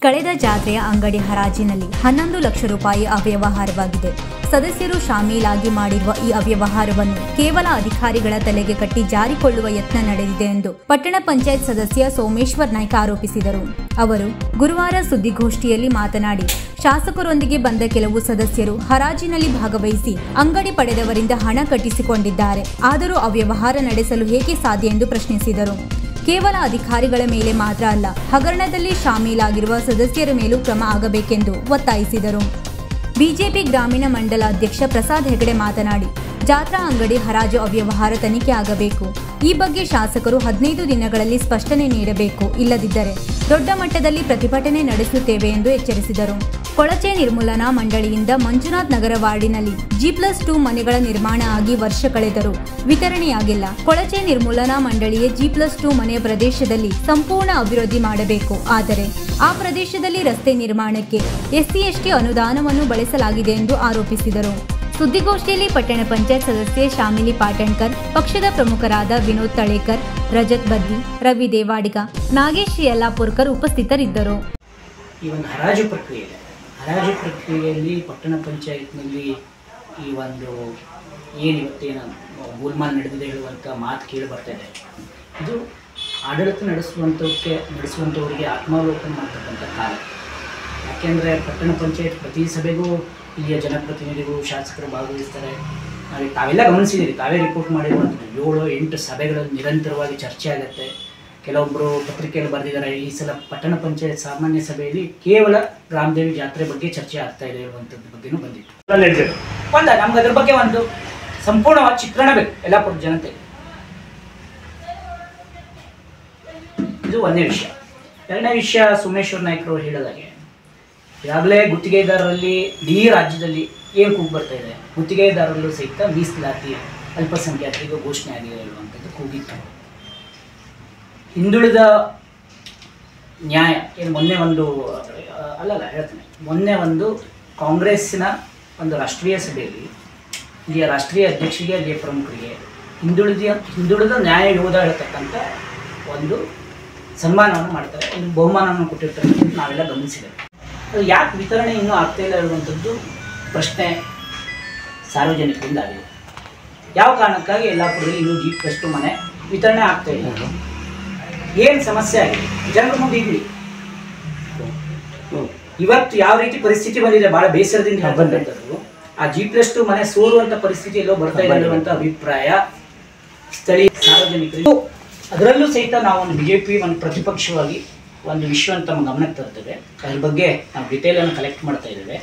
ಕಳೆದ ಜಾತ್ರೆಯ ಅಂಗಡಿ ಹರಾಜಿನಲ್ಲಿ 11 ಲಕ್ಷ ರೂಪಾಯಿ ಅವ್ಯವಹಾರವಾಗಿದೆ. ಸದಸ್ಯರು ಶಾಮೀಲಾಗಿ ಮಾಡಿರುವ ಈ ಅವ್ಯವಹಾರವನ್ನು ಕೇವಲ ಅಧಿಕಾರಿಗಳ ತಲೆಗೆ ಕಟ್ಟಿ ಜಾರಿಕೊಳ್ಳುವ ಯತ್ನ ನಡೆದಿದೆ ಎಂದು ಪಟ್ಟಣ ಪಂಚಾಯತ್ ಸದಸ್ಯ ಸೋಮೇಶ್ವರ್ ನಾಯ್ಕ ಆರೋಪಿಸಿದರು. ಅವರು ಗುರುವಾರ ಸುದ್ದಿಗೋಷ್ಠಿಯಲ್ಲಿ ಮಾತನಾಡಿ, ಶಾಸಕರೊಂದಿಗೆ ಬಂದ ಕೆಲವು ಸದಸ್ಯರು ಹರಾಜಿನಲ್ಲಿ ಭಾಗವಹಿಸಿ ಅಂಗಡಿ ಪಡೆದವರಿಂದ ಹಣ ಕಟ್ಟಿಸಿಕೊಂಡಿದ್ದಾರೆ. ಆದರೂ ಅವ್ಯವಹಾರ ನಡೆಸಲು ಹೇಗೆ ಸಾಧ್ಯ ಎಂದು ಪ್ರಶ್ನಿಸಿದರು. ಕೇವಲ ಅಧಿಕಾರಿಗಳ ಮೇಲೆ ಮಾತ್ರ ಅಲ್ಲ, ಹಗರಣದಲ್ಲಿ ಶಾಮೀಲಾಗಿರುವ ಸದಸ್ಯರ ಮೇಲೂ ಕ್ರಮ ಆಗಬೇಕೆಂದು ಒತ್ತಾಯಿಸಿದರು. ಬಿಜೆಪಿ ಗ್ರಾಮೀಣ ಮಂಡಲ ಅಧ್ಯಕ್ಷ ಪ್ರಸಾದ್ ಹೆಗಡೆ ಮಾತನಾಡಿ, ಜಾತ್ರಾ ಅಂಗಡಿ ಹರಾಜು ಅವ್ಯವಹಾರ ತನಿಖೆ ಆಗಬೇಕು. ಈ ಬಗ್ಗೆ ಶಾಸಕರು 15 ದಿನಗಳಲ್ಲಿ ಸ್ಪಷ್ಟನೆ ನೀಡಬೇಕು. ಇಲ್ಲದಿದ್ದರೆ ದೊಡ್ಡ ಮಟ್ಟದಲ್ಲಿ ಪ್ರತಿಭಟನೆ ನಡೆಸುತ್ತೇವೆ ಎಂದು ಎಚ್ಚರಿಸಿದರು. ಕೊಳಚೆ ನಿರ್ಮೂಲನಾ ಮಂಡಳಿಯಿಂದ ಮಂಜುನಾಥ್ ನಗರ ವಾರ್ಡಿನಲ್ಲಿ G+2 ಮನೆಗಳ ನಿರ್ಮಾಣ ಆಗಿ ವರ್ಷ ಕಳೆದರೂ ವಿತರಣೆಯಾಗಿಲ್ಲ. ಕೊಳಚೆ ನಿರ್ಮೂಲನಾ ಮಂಡಳಿಯೇ G+2 ಮನೆಯ ಪ್ರದೇಶದಲ್ಲಿ ಸಂಪೂರ್ಣ ಅಭಿವೃದ್ಧಿ ಮಾಡಬೇಕು. ಆದರೆ ಆ ಪ್ರದೇಶದಲ್ಲಿ ರಸ್ತೆ ನಿರ್ಮಾಣಕ್ಕೆ SC/ST ಅನುದಾನವನ್ನು ಬಳಸಲಾಗಿದೆ ಎಂದು ಆರೋಪಿಸಿದರು. ಸುದ್ದಿಗೋಷ್ಠಿಯಲ್ಲಿ ಪಟ್ಟಣ ಪಂಚಾಯತ್ ಸದಸ್ಯೆ ಶಾಮಿಲಿ ಪಾಟಣ್ಕರ್, ಪಕ್ಷದ ಪ್ರಮುಖರಾದ ವಿನೋದ್ ತಳೇಕರ್, ರಜತ್ ಬದ್ದಿ, ರವಿ ದೇವಾಡಿಗ, ನಾಗೇಶ್ ಯಲ್ಲಾಪುರ್ಕರ್ ಉಪಸ್ಥಿತರಿದ್ದರು. ಈ ಒಂದು ಹರಾಜು ಪ್ರಕ್ರಿಯೆಯಲ್ಲಿ ಪಟ್ಟಣ ಪಂಚಾಯತ್ನಲ್ಲಿ ಈ ಒಂದು ಇವತ್ತೇನು ಗೋಲ್ಮಾಲ್ ನಡೆದಿದೆ ಹೇಳುವಂಥ ಮಾತು ಕೇಳಿ ಬರ್ತಾ ಇದೆ. ಇದು ಆಡಳಿತ ನಡೆಸುವಂಥವರಿಗೆ ಆತ್ಮಾವಲೋಕನ ಮಾಡ್ತಕ್ಕಂಥ ಕಾಲ. ಯಾಕೆಂದರೆ ಪಟ್ಟಣ ಪಂಚಾಯತ್ ಪ್ರತಿ ಸಭೆಗೂ ಇಲ್ಲಿಯ ಜನಪ್ರತಿನಿಧಿಗಳು, ಶಾಸಕರು ಭಾಗವಹಿಸ್ತಾರೆ. ತಾವೆಲ್ಲ ಗಮನಿಸಿದ್ದೀರಿ, ತಾವೇ ರಿಪೋರ್ಟ್ ಮಾಡಿರುವಂಥದ್ದು 7-8 ಸಭೆಗಳಲ್ಲಿ ನಿರಂತರವಾಗಿ ಚರ್ಚೆ ಆಗುತ್ತೆ. ಕೆಲವೊಬ್ಬರು ಪತ್ರಿಕೆಯಲ್ಲಿ ಬರೆದಿದ್ದಾರೆ, ಈ ಸಲ ಪಟ್ಟಣ ಪಂಚಾಯತ್ ಸಾಮಾನ್ಯ ಸಭೆಯಲ್ಲಿ ಕೇವಲ ಗ್ರಾಮದೇವಿ ಜಾತ್ರೆ ಬಗ್ಗೆ ಚರ್ಚೆ ಆಗ್ತಾ ಇದೆ ಇರುವಂಥದ್ದು ಬಗ್ಗೆನೂ ಬಂದಿತ್ತು. ನಮ್ಗೆ ಅದ್ರ ಬಗ್ಗೆ ಒಂದು ಸಂಪೂರ್ಣವಾದ ಚಿತ್ರಣ ಬೇಕು ಯಲ್ಲಾಪುರ ಜನತೆ. ಇದು ಒಂದೇ ವಿಷಯ. ಎರಡನೇ ವಿಷಯ, ಸೋಮೇಶ್ವರ್ ನಾಯ್ಕರು ಹೇಳಿದಾಗೆ ಈಗಾಗಲೇ ಗುತ್ತಿಗೆದಾರರಲ್ಲಿ ಇಡೀ ರಾಜ್ಯದಲ್ಲಿ ಏನು ಕೂಗು ಬರ್ತಾ ಇದೆ, ಗುತ್ತಿಗೆದಾರರಲ್ಲೂ ಸಹಿತ ಮೀಸಲಾತಿ ಅಲ್ಪಸಂಖ್ಯಾತರಿಗೂ ಘೋಷಣೆ ಆಗಿದೆ ಹೇಳುವಂಥದ್ದು ಕೂಗಿತ್ತು. ಹಿಂದುಳಿದ ನ್ಯಾಯ ಏನು ಮೊನ್ನೆ ಒಂದು ಕಾಂಗ್ರೆಸ್ಸಿನ ಒಂದು ರಾಷ್ಟ್ರೀಯ ಸಭೆಯಲ್ಲಿ ಇಲ್ಲಿಯ ರಾಷ್ಟ್ರೀಯ ಅಧ್ಯಕ್ಷರಿಗೆ, ಅಲ್ಲಿಯ ಪ್ರಮುಖರಿಗೆ ಹಿಂದುಳಿದ ನ್ಯಾಯ ಯೋಧ ಹೇಳ್ತಕ್ಕಂಥ ಒಂದು ಸನ್ಮಾನವನ್ನು ಮಾಡ್ತಾರೆ, ಒಂದು ಬಹುಮಾನವನ್ನು ಕೊಟ್ಟಿರ್ತಕ್ಕಂಥದ್ದು ನಾವೆಲ್ಲ ಗಮನಿಸಿದ್ದೇವೆ. ಅದು ಯಾಕೆ ವಿತರಣೆ ಇನ್ನೂ ಆಗ್ತಾ ಇಲ್ಲ ಇರುವಂಥದ್ದು ಪ್ರಶ್ನೆ ಸಾರ್ವಜನಿಕರಿಂದ ಆಗಿದೆ. ಯಾವ ಕಾರಣಕ್ಕಾಗಿ ಯಲ್ಲಾಪುರದಲ್ಲಿ ಇನ್ನೂ G+2 ಮನೆ ವಿತರಣೆ ಆಗ್ತಾ ಇಲ್ಲ, ಏನು ಸಮಸ್ಯೆ ಆಗಿದೆ ಜನರ ಮುಂದೆ ಇದ್ರಿ. ಇವತ್ತು ಯಾವ ರೀತಿ ಪರಿಸ್ಥಿತಿ ಬಂದಿದೆ, ಭಾಳ ಬೇಸರದಿಂದ ಬಂದಂಥದ್ದು. ಆ G+2 ಮನೆ ಸೋರುವಂಥ ಪರಿಸ್ಥಿತಿ ಎಲ್ಲೋ ಬರ್ತಾ ಇರುವಂಥ ಅಭಿಪ್ರಾಯ ಸ್ಥಳೀಯ ಸಾರ್ವಜನಿಕರು. ಅದರಲ್ಲೂ ಸಹಿತ ನಾವು ಒಂದು BJP ಒಂದು ಪ್ರತಿಪಕ್ಷವಾಗಿ ಒಂದು ವಿಷಯವನ್ನು ತಮ್ಮ ಗಮನಕ್ಕೆ ತರ್ತೇವೆ. ಅದ್ರ ಬಗ್ಗೆ ನಾವು ಡಿಟೇಲನ್ನು ಕಲೆಕ್ಟ್ ಮಾಡ್ತಾ ಇದ್ದೇವೆ.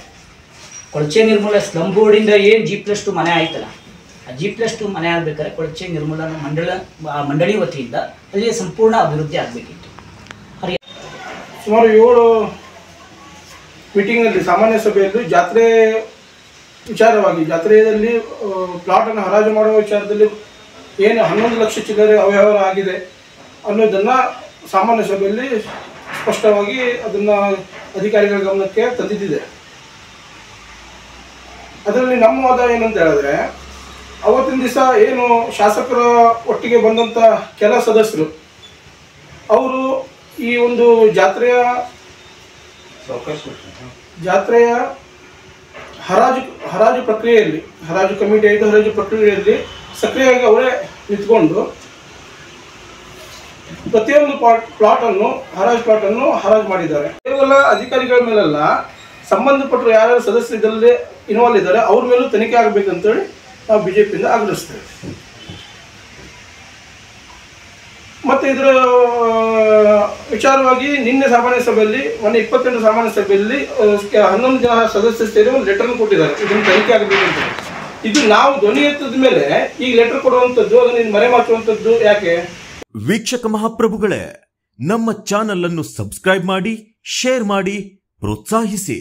ಕೊಳಚೆ ನಿರ್ಮೂಲ ಸ್ಲಮ್ ಬೋರ್ಡಿಂದ ಏನು G+2 ಮನೆ ಆಯ್ತಲ್ಲ, ಆ G+2 ಮನೆ ಆಗಬೇಕಾದ್ರೆ ಕೊಳಚೆ ನಿರ್ಮೂಲನಾ ಮಂಡಳಿ ವತಿಯಿಂದ ಅಲ್ಲಿಯ ಸಂಪೂರ್ಣ ಅಭಿವೃದ್ಧಿ ಆಗಬೇಕಿತ್ತು. ಸುಮಾರು 7 ಮೀಟಿಂಗಲ್ಲಿ ಸಾಮಾನ್ಯ ಸಭೆಯಲ್ಲಿ ಜಾತ್ರೆ ವಿಚಾರವಾಗಿ, ಜಾತ್ರೆಯಲ್ಲಿ ಪ್ಲಾಟನ್ನು ಹರಾಜು ಮಾಡುವ ವಿಚಾರದಲ್ಲಿ ಏನು 11 ಲಕ್ಷ ಚಿಲ್ಲರೆ ಅವ್ಯವಹಾರ ಆಗಿದೆ ಅನ್ನೋದನ್ನು ಸಾಮಾನ್ಯ ಸಭೆಯಲ್ಲಿ ಸ್ಪಷ್ಟವಾಗಿ ಅದನ್ನು ಅಧಿಕಾರಿಗಳ ಗಮನಕ್ಕೆ ತಂದಿದ್ದಿದೆ. ಅದರಲ್ಲಿ ನಮ್ಮ ವಾದ ಏನಂತ ಹೇಳಿದ್ರೆ, ಅವತ್ತಿನ ದಿವಸ ಏನು ಶಾಸಕರ ಒಟ್ಟಿಗೆ ಬಂದಂಥ ಕೆಲ ಸದಸ್ಯರು ಅವರು ಈ ಒಂದು ಜಾತ್ರೆಯ ಹರಾಜು ಪ್ರಕ್ರಿಯೆಯಲ್ಲಿ, ಹರಾಜು ಕಮಿಟಿ ಹರಾಜು ಪ್ರಕ್ರಿಯೆಯಲ್ಲಿ ಸಕ್ರಿಯವಾಗಿ ಅವರೇ ನಿಂತ್ಕೊಂಡು ಪ್ರತಿಯೊಂದು ಪ್ಲಾಟನ್ನು ಹರಾಜು ಮಾಡಿದ್ದಾರೆ. ಕೇವಲ ಅಧಿಕಾರಿಗಳ ಮೇಲೆಲ್ಲ, ಸಂಬಂಧಪಟ್ಟರು ಯಾರ್ಯಾರು ಸದಸ್ಯರು ಇದರಲ್ಲಿ ಇನ್ವಾಲ್ವ್ ಇದ್ದಾರೆ ಅವ್ರ ಮೇಲೂ ತನಿಖೆ ಆಗಬೇಕಂತೇಳಿ ನಾವು BJPಯಿಂದ ಆಗ್ರಹಿಸ್ತೇವೆ. ಮತ್ತು ಇದರ ವಿಚಾರವಾಗಿ ನಿನ್ನೆ ಸಾಮಾನ್ಯ ಸಭೆಯಲ್ಲಿ, ಮೊನ್ನೆ 28 ಸಾಮಾನ್ಯ ಸಭೆಯಲ್ಲಿ 11 ಜನ ಸದಸ್ಯರು ಸೇರಿ ಒಂದು ಲೆಟರ್ನ್ನು ಕೊಟ್ಟಿದ್ದಾರೆ, ಇದನ್ನು ತನಿಖೆ ಆಗಬೇಕಂತ. ಇದು ನಾವು ಧ್ವನಿ ಎತ್ತದ ಮೇಲೆ ಈ ಲೆಟರ್ ಕೊಡುವಂಥದ್ದು, ಅದನ್ನು ಮರೆಮಾಚುವಂಥದ್ದು ಯಾಕೆ? ವೀಕ್ಷಕ ಮಹಾಪ್ರಭುಗಳೇ, ನಮ್ಮ ಚಾನಲ್ ಅನ್ನು ಸಬ್ಸ್ಕ್ರೈಬ್ ಮಾಡಿ, ಶೇರ್ ಮಾಡಿ, ಪ್ರೋತ್ಸಾಹಿಸಿ.